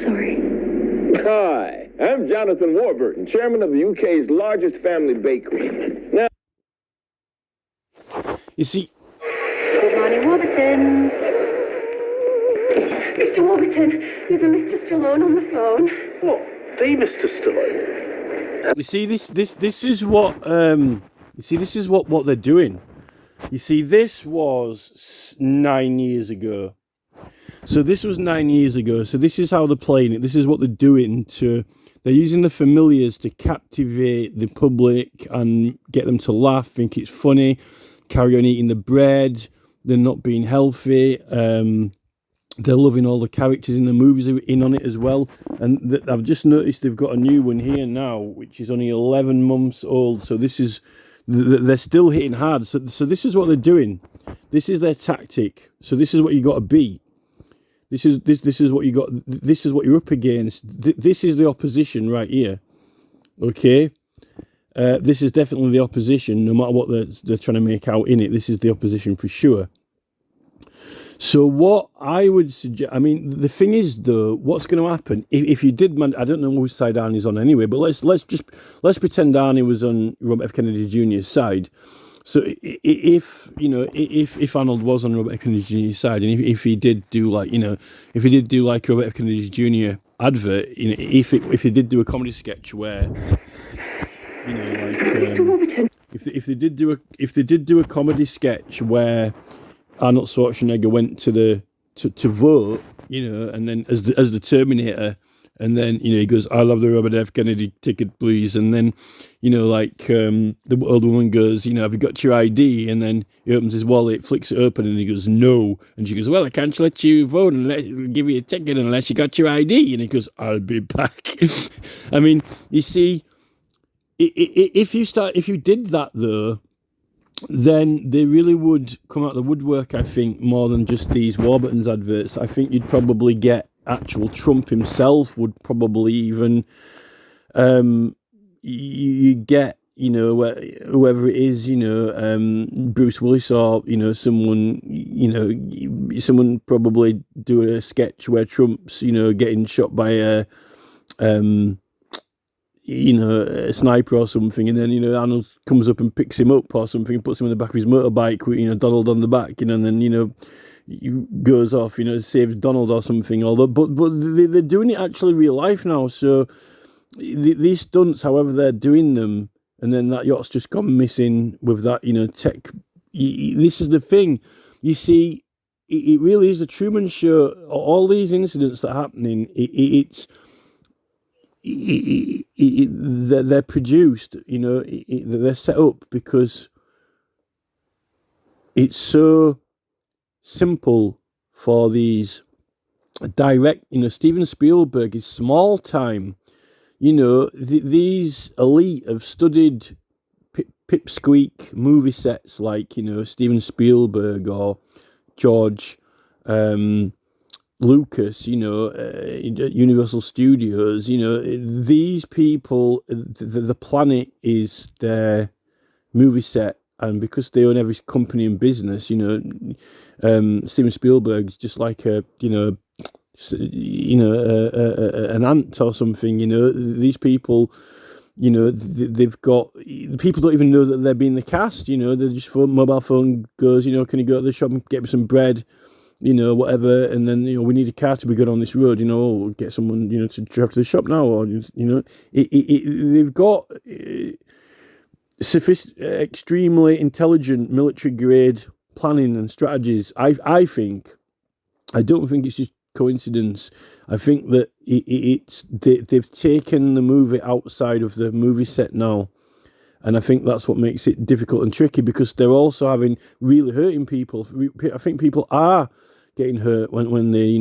sorry. Hi, I'm Jonathan Warburton, chairman of the UK's largest family bakery. Now, you see, Good morning, Warburtons. Mr. Warburton, there's a Mr. Stallone on the phone. What? The Mr. Stallone? you see this is what this is what they're doing. You see, this was 9 years ago. So this was 9 years ago. So this is how they're playing it. This is what they're doing they're using the familiars to captivate the public and get them to laugh, think it's funny, carry on eating the bread. They're not being healthy. They're loving all the characters in the movies who are in on it as well. And I've just noticed they've got a new one here now, which is only 11 months old. So this is, they're still hitting hard. So this is what they're doing. This is their tactic. So this is what you got to beat. This is what you got. This is what you're up against. This is the opposition right here. Okay. This is definitely the opposition. No matter what they're trying to make out in it, this is the opposition for sure. So what I would suggest, I mean, the thing is though, what's going to happen if you did? I don't know whose side Arnie's on anyway, but let's pretend Arnie was on Robert F. Kennedy Jr.'s side. So if Arnold was on Robert F. Kennedy Jr.'s side, and if he did do like Robert F. Kennedy Jr. advert, if he did do a comedy sketch where, Mr. Warburton. if they did do a comedy sketch where Arnold Schwarzenegger went to vote, and then as the Terminator, and then he goes, "I love the Robert F. Kennedy ticket, please," and then the old woman goes, "Have you got your ID?" And then he opens his wallet, flicks it open, and he goes, "No," and she goes, "Well, I can't let you vote and give you a ticket unless you got your ID," and he goes, "I'll be back." I mean, you see, if you did that though, then they really would come out of the woodwork, I think, more than just these Warburton's adverts. I think you'd probably get actual Trump himself would probably even you get whoever it is, Bruce Willis or someone probably do a sketch where Trump's getting shot by a sniper or something, and then Arnold comes up and picks him up or something and puts him on the back of his motorbike with Donald on the back, and then he goes off, saves Donald or something. Although, but they're doing it actually real life now. So these stunts, however they're doing them, and then that yacht's just gone missing with that tech. This is the thing, you see, it really is the Truman Show. All these incidents that are happening, they're produced, they're set up because it's so simple for these direct, Steven Spielberg is small time, these elite have studied pipsqueak movie sets like, Steven Spielberg or George Lucas, Universal Studios, these people, the planet is their movie set, and because they own every company and business, Steven Spielberg's just like an ant or something. These people, they've got, people don't even know that they're being the cast. They're just mobile phone goes, can you go to the shop and get me some bread? Whatever, and then we need a car to be good on this road. We'll get someone to drive to the shop now, or they've got extremely intelligent military grade planning and strategies. I think, I don't think it's just coincidence. I think that they've taken the movie outside of the movie set now. And I think that's what makes it difficult and tricky, because they're also really hurting people. I think people are getting hurt when they,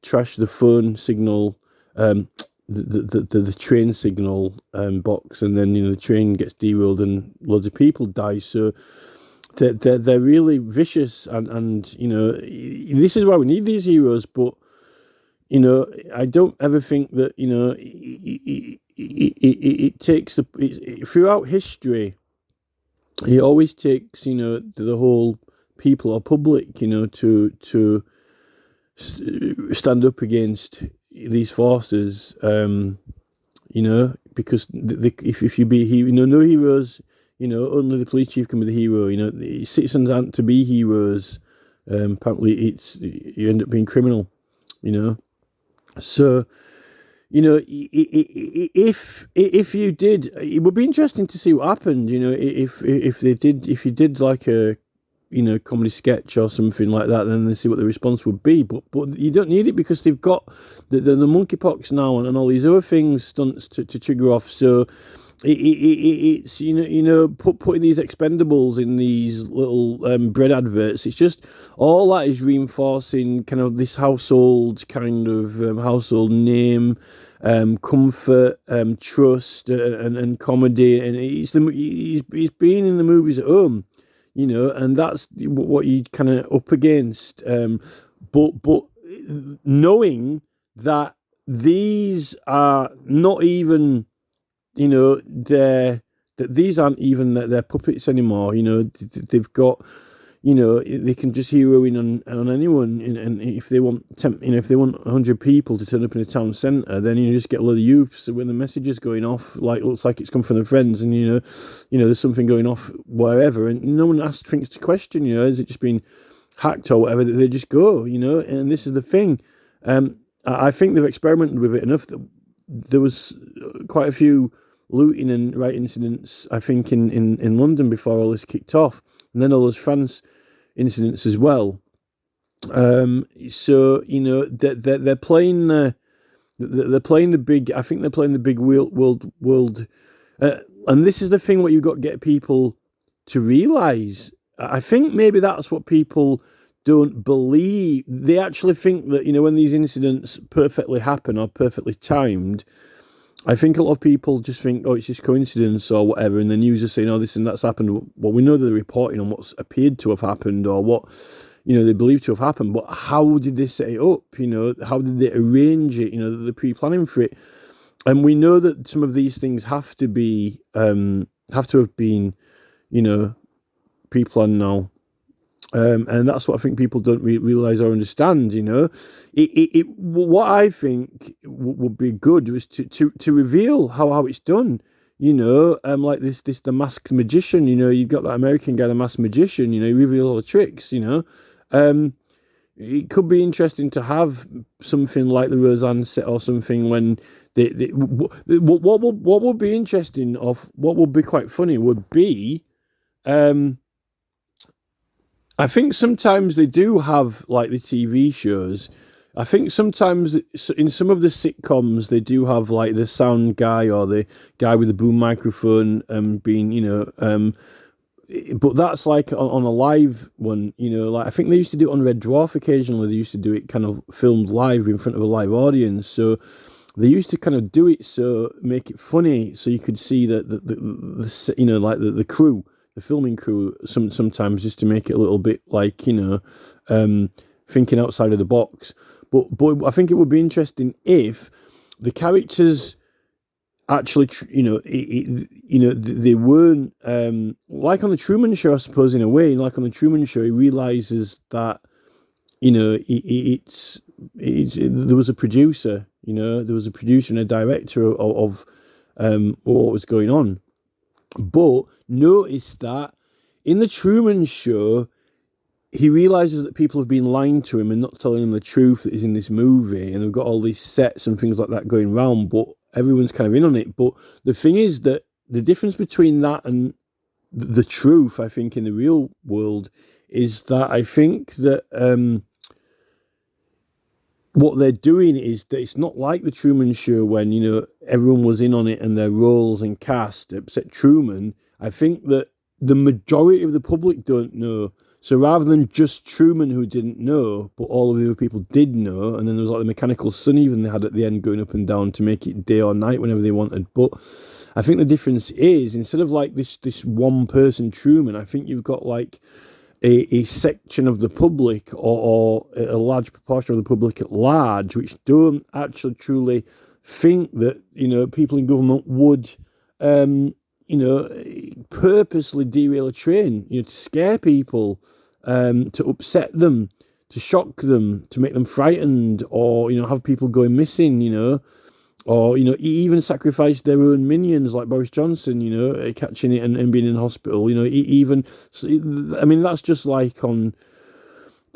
trash the phone signal, the train signal box, and then the train gets derailed and loads of people die. So they're really vicious, and this is why we need these heroes. But I don't ever think that it takes throughout history. It always takes the whole people or public to stand up against these forces, you know, because if you be no heroes, you know, only the police chief can be the hero. You know, the citizens aren't to be heroes. Apparently, you end up being criminal. You know, so you know, if you did, it would be interesting to see what happened. You know, if you did like a, you know, comedy sketch or something like that, then they see what the response would be. But you don't need it, because they've got the monkeypox now and all these other things, stunts to trigger off. So it's you know putting these Expendables in these little bread adverts. It's just all that is reinforcing kind of this household household name, comfort, trust, and comedy. And he's been in the movies at home. You know, and that's what you kind of up against. But knowing that these are not even, you know, that these aren't even their puppets anymore. You know, they've got, you know, they can just hero in on anyone, and if they want, if they want 100 people to turn up in a town centre, then you just get a load of youths. So when the message is going off, like looks like it's come from their friends, and you know, there's something going off wherever, and no one asks things to question. You know, has it just been hacked or whatever? They just go. You know, and this is the thing. I think they've experimented with it enough that there was quite a few looting and riot incidents, I think, in London before all this kicked off. And then all those France incidents as well. So you know they're playing the big. I think they're playing the big world. And this is the thing what you've got to get people to realise. I think maybe that's what people don't believe. They actually think that, you know, when these incidents perfectly happen or perfectly timed, I think a lot of people just think, oh, it's just coincidence or whatever, and the news is saying, oh, this and that's happened. Well, we know they're reporting on what's appeared to have happened or what, you know, they believe to have happened, but how did they set it up? You know, how did they arrange it? You know, the pre-planning for it. And we know that some of these things have to have been, you know, pre-planned now. And that's what I think people don't realise or understand. You know, what I think would be good was to reveal how it's done. You know, like the masked magician. You know, you've got that American guy, the masked magician. You know, he reveals all the tricks. You know, it could be interesting to have something like the Roseanne set or something when what would be interesting, of what would be quite funny, would be. I think sometimes they do have, like, the TV shows. I think sometimes in some of the sitcoms they do have, like, the sound guy or the guy with the boom microphone being, you know, but that's like on a live one, you know, like I think they used to do it on Red Dwarf occasionally. They used to do it kind of filmed live in front of a live audience. So they used to kind of do it so make it funny, so you could see that the you know, like the crew, the filming crew, sometimes, just to make it a little bit like, you know, thinking outside of the box. But I think it would be interesting if the characters actually, you know, you know, they weren't like on the Truman Show, I suppose, in a way. Like on the Truman Show, he realizes that, you know, there was a producer, you know, there was a producer and a director of what was going on. But notice that in the Truman Show, he realizes that people have been lying to him and not telling him the truth that is in this movie, and they've got all these sets and things like that going around, but everyone's kind of in on it. But the thing is that the difference between that and the truth, I think, in the real world, is that I think that what they're doing is that it's not like the Truman Show when, you know, everyone was in on it and their roles and cast, except Truman. I think that the majority of the public don't know. So rather than just Truman who didn't know, but all of the other people did know, and then there was like the mechanical sun even they had at the end going up and down to make it day or night whenever they wanted. But I think the difference is, instead of like this one person Truman, I think you've got like a section of the public or a large proportion of the public at large which don't actually truly think that, you know, people in government would you know, purposely derail a train, you know, to scare people, to upset them, to shock them, to make them frightened, or have people going missing, or he even sacrificed their own minions like Boris Johnson, catching it and being in hospital. I mean, that's just like on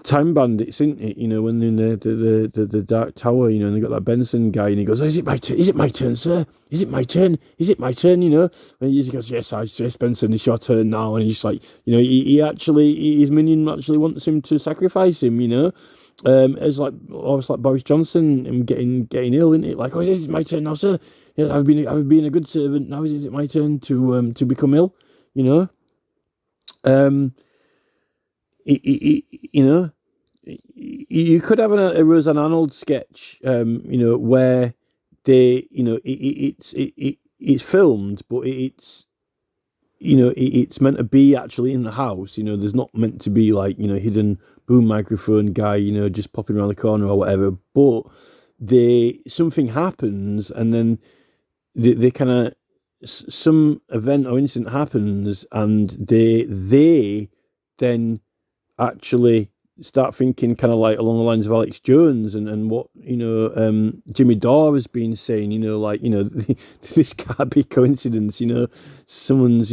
Time Bandits, isn't it? When they're in the Dark Tower, and they got that Benson guy, and he goes, "Is it my turn? Is it my turn, sir? Is it my turn? Is it my turn?" And he goes, "Yes, Benson, it's your turn now." And he's just like, his minion actually wants him to sacrifice him, it's like almost like Boris Johnson and getting ill, isn't it? Like, "Oh, is it my turn now, sir? I've been a good servant. Now is it my turn to become ill?" You could have a Roseanne Arnold sketch, where they, it's filmed, but it's meant to be actually in the house. There's not meant to be like hidden boom microphone guy, just popping around the corner or whatever. But something happens, and then they kind of some event or incident happens, and they then actually start thinking kind of like along the lines of Alex Jones and what Jimmy Dore has been saying, this can't be coincidence, someone's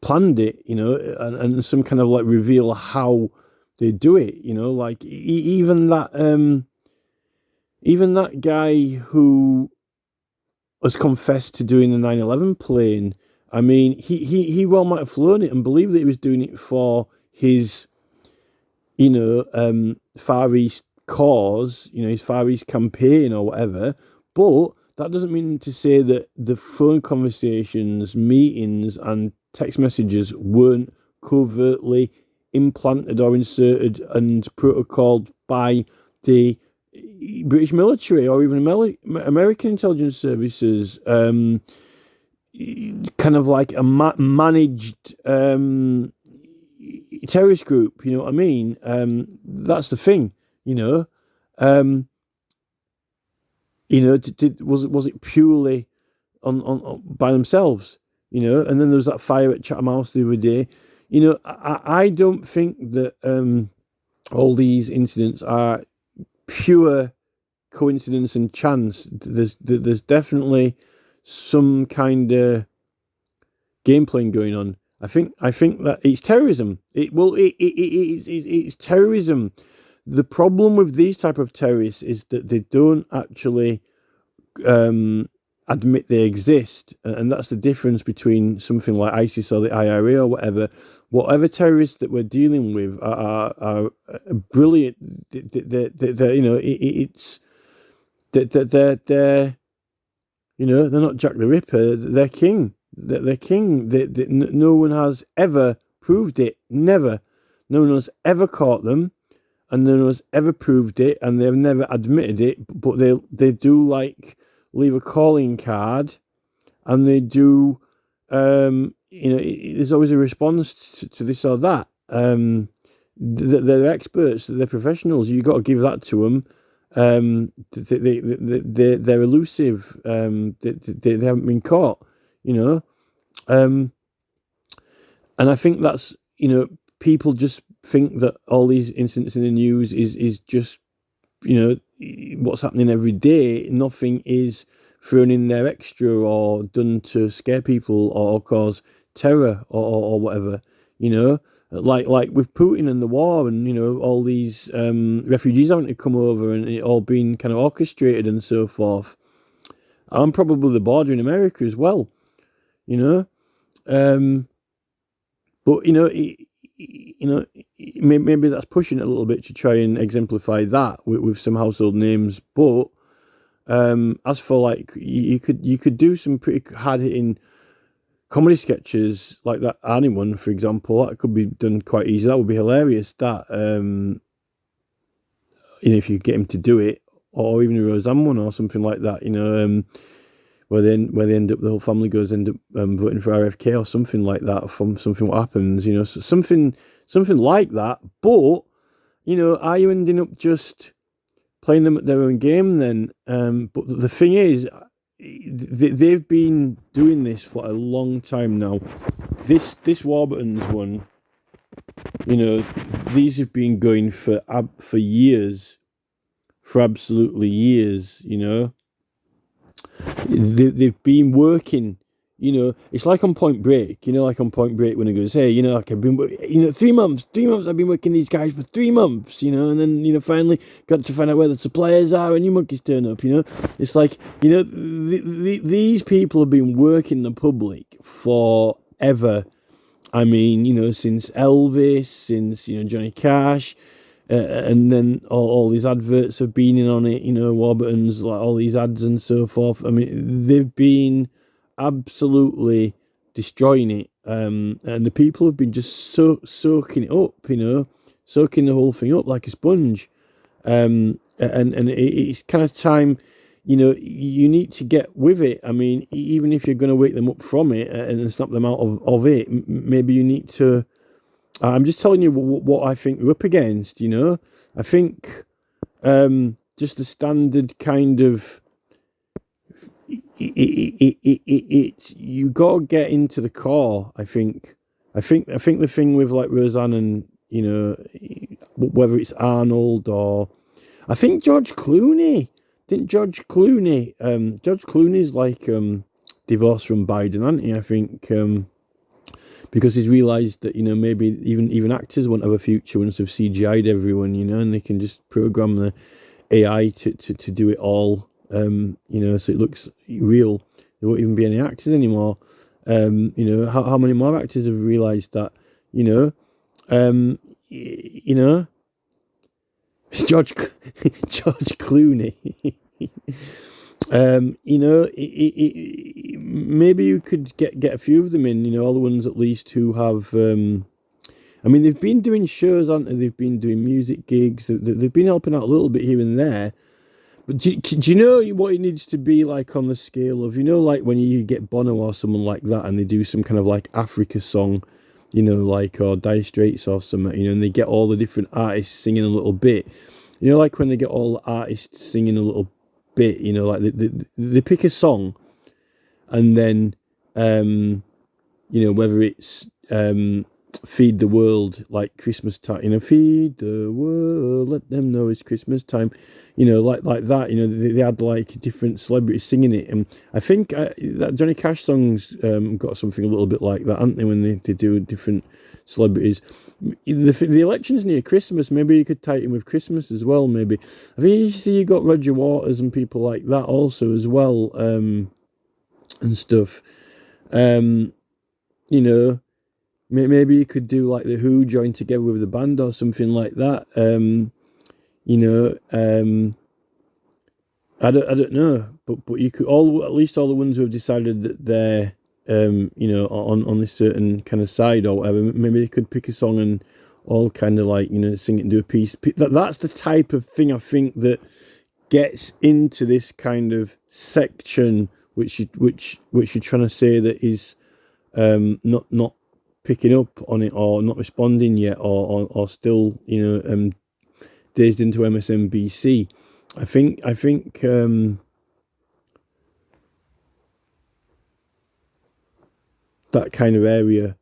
planned it, and some kind of like reveal how they do it, like even that guy who has confessed to doing the 9/11 plane. I mean, he well might have flown it and believed that he was doing it for his, Far East cause, his Far East campaign or whatever. But that doesn't mean to say that the phone conversations, meetings, and text messages weren't covertly implanted or inserted and protocoled by the British military or even American intelligence services. Kind of like a managed terrorist group, you know what I mean? That's the thing, was it purely on by themselves, And then there was that fire at Chatham House the other day. I don't think that all these incidents are pure coincidence and chance. There's definitely some kind of game playing going on. I think that it's terrorism. It's terrorism. The problem with these type of terrorists is that they don't actually admit they exist, and that's the difference between something like ISIS or the IRA or whatever. Whatever terrorists that we're dealing with are brilliant. They're not Jack the Ripper. They're king. They're king. No one has ever proved it. Never. No one has ever caught them, and no one has ever proved it, and they've never admitted it. But they do like leave a calling card, and they do. There's always a response to this or that. They're experts. They're professionals. You got to give that to them. They're elusive. They haven't been caught, and I think that's people just think that all these incidents in the news is just what's happening every day. Nothing is thrown in there extra or done to scare people or cause terror or whatever, like with Putin and the war and all these refugees having to come over and it all being kind of orchestrated and so forth. I'm probably the border in America as well, but maybe that's pushing it a little bit to try and exemplify that with some household names. But as for like you could do some pretty hard hitting comedy sketches like that Arnie one, for example. That could be done quite easy. That would be hilarious. That if you get him to do it, or even a Roseanne one or something like that. Where they end up, the whole family end up voting for RFK or something like that from something what happens. So something like that. But are you ending up just playing them at their own game then? But the thing is, they've been doing this for a long time now. This Warburton's one You know, these have been going for years, for absolutely years. You know, they've been working. You know, it's like on Point Break. You know, like on Point Break when it goes, hey, you know, like I've been, 3 months. I've been working these guys for 3 months. You know, and then finally got to find out where the suppliers are, and you monkeys turn up. You know, it's like these people have been working the public forever. I mean, since Elvis, since Johnny Cash, and then all these adverts have been in on it. Warburton's, like all these ads and so forth. I mean, they've been absolutely destroying it, and the people have been just soaking it up. Soaking the whole thing up like a sponge. And it's kind of time. You need to get with it. I mean, even if you're going to wake them up from it and snap them out of it, maybe you need to. I'm just telling you what I think we're up against. I think just the standard kind of. You got to get into the core. I think the thing with like Roseanne and whether it's Arnold or I think George Clooney. Didn't George Clooney? George Clooney's like divorced from Biden, hasn't he? I think because he's realised that maybe even actors won't have a future once they've CGI'd everyone, and they can just program the AI to do it all, so it looks real. There won't even be any actors anymore. How many more actors have realised that? George Clooney. Maybe you could get a few of them in. All the ones at least who have. I mean, they've been doing shows, aren't they? They've been doing music gigs. They've been helping out a little bit here and there. But do you know what it needs to be like on the scale of, like when you get Bono or someone like that and they do some kind of like Africa song, or Dire Straits or something, and they get all the different artists singing a little bit. Like when they get all the artists singing a little bit, like they pick a song and then, whether it's Feed the World, like Christmas time, feed the world, let them know it's Christmas time, like that, they had like different celebrities singing it. And I think that Johnny Cash songs got something a little bit like that, haven't they, when they do different celebrities. The election's near Christmas, maybe you could tie it in with Christmas as well, maybe. I think you see you got Roger Waters and people like that also as well, and stuff. Maybe you could do like the Who join together with the band or something like that. I don't know, but you could at least all the ones who have decided that they're on this certain kind of side or whatever. Maybe they could pick a song and all kind of like sing it and do a piece. That's the type of thing I think that gets into this kind of section, which you're trying to say that is not picking up on it or not responding yet or still dazed into MSNBC. I think that kind of area.